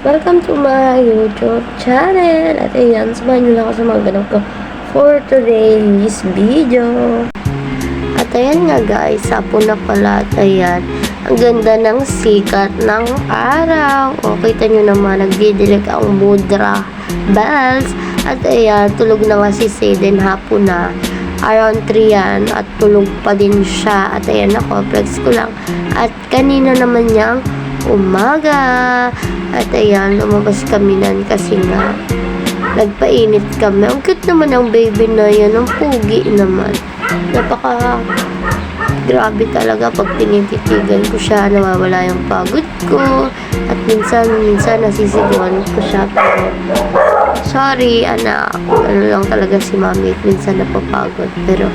Welcome to my YouTube channel. At ayan, samahan nyo lang ako sa mga ganap ko for today's video. At ayan nga guys, hapon na pala. At ayan, ang ganda ng sikat ng araw. O, kita nyo naman, nagdidilig ang mudra bells. At ayan, tulog na nga si Zayden, hapon na. Around 3 yan, at tulog pa din siya. At ayan ako, flex ko lang. At kanina naman niyang umaga. At ayan, lumabas kami nan kasi nga nagpainit kami. Ang cute naman ang baby na yan. Ang pugi naman. Napaka grabe talaga pag tinititigan ko siya. Nawawala yung pagod ko. At minsan nasisigawan ko siya. Pero sorry anak, ano lang talaga si mami. Minsan napapagod. Pero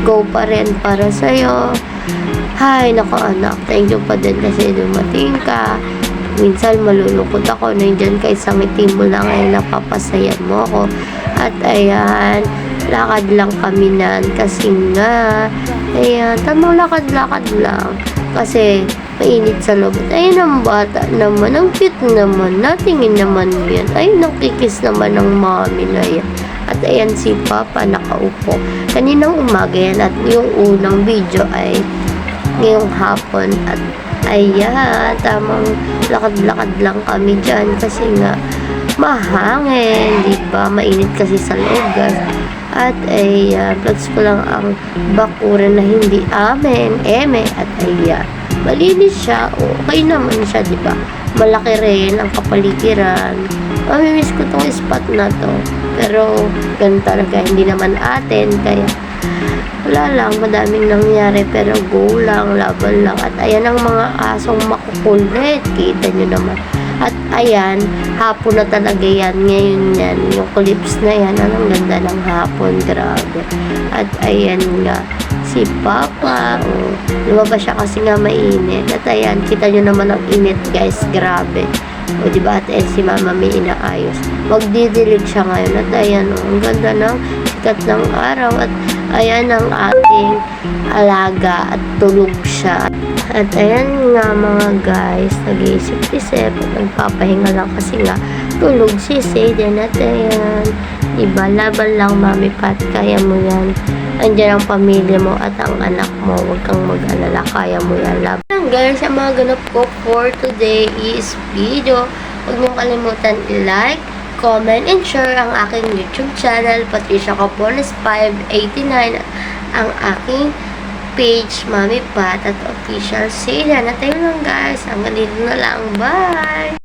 go pa rin para sa'yo. Hi, nako anak, thank you pa din kasi dumating ka. Minsan malulungkot ako, nandiyan kay sa ngiti mo lang ay napapasaya mo ako. At ayan, lakad lang kami nan kasi nga, ayan, tamang lakad-lakad lang. Kasi mainit sa loob. At ayun ang bata naman, ang cute naman, natingin naman yan. Ayun ang kikis naman ng mami na yan. At ayan si Papa nakaupo. Kaninang umaga yan at yung unang video ay ngayong hapon. At ayan, tamang lakad-lakad lang kami dyan kasi nga mahangin, diba? Mainit kasi sa loob, guys. At ayan, plugs ko lang ang bakuran na hindi amin, at ayan, malinis siya, okay naman siya, diba? Malaki rin ang kapaligiran. Mamimiss ko tong spot na to, pero ganun talaga, hindi naman atin, kaya wala lang, madaming nangyari, pero go lang, laban lang. At ayan ang mga asong makukulit, kita nyo naman. At ayan, hapon na talaga yan, ngayon yan, yung clips na yan, ang ganda ng hapon, grabe. At ayan nga, si Papa, lumabas siya kasi nga mainit. At ayan, kita nyo naman ang init guys, grabe. O diba, at si Mama may inaayos, magdidilig siya ngayon. At ayan, ang ganda ng sikat ng araw. At ayan ang ating alaga at tulog siya. At ayan nga mga guys, nag-iisip-isip at nagpapahinga lang kasi nga tulog si Zayden. At ayan, diba, laban lang mami Pat, kaya mo yan. Andiyan ang pamilya mo at ang anak mo, huwag kang mag-alala, kaya mo yan, laban. Ayan guys, ang mga ganap ko for today's video. Huwag niyong kalimutan i-like, comment, and share ang aking YouTube channel, Patricia Capones 589, ang aking page, Mami Pat, at official Zayden. At ayun lang guys, hanggang dito na lang, bye!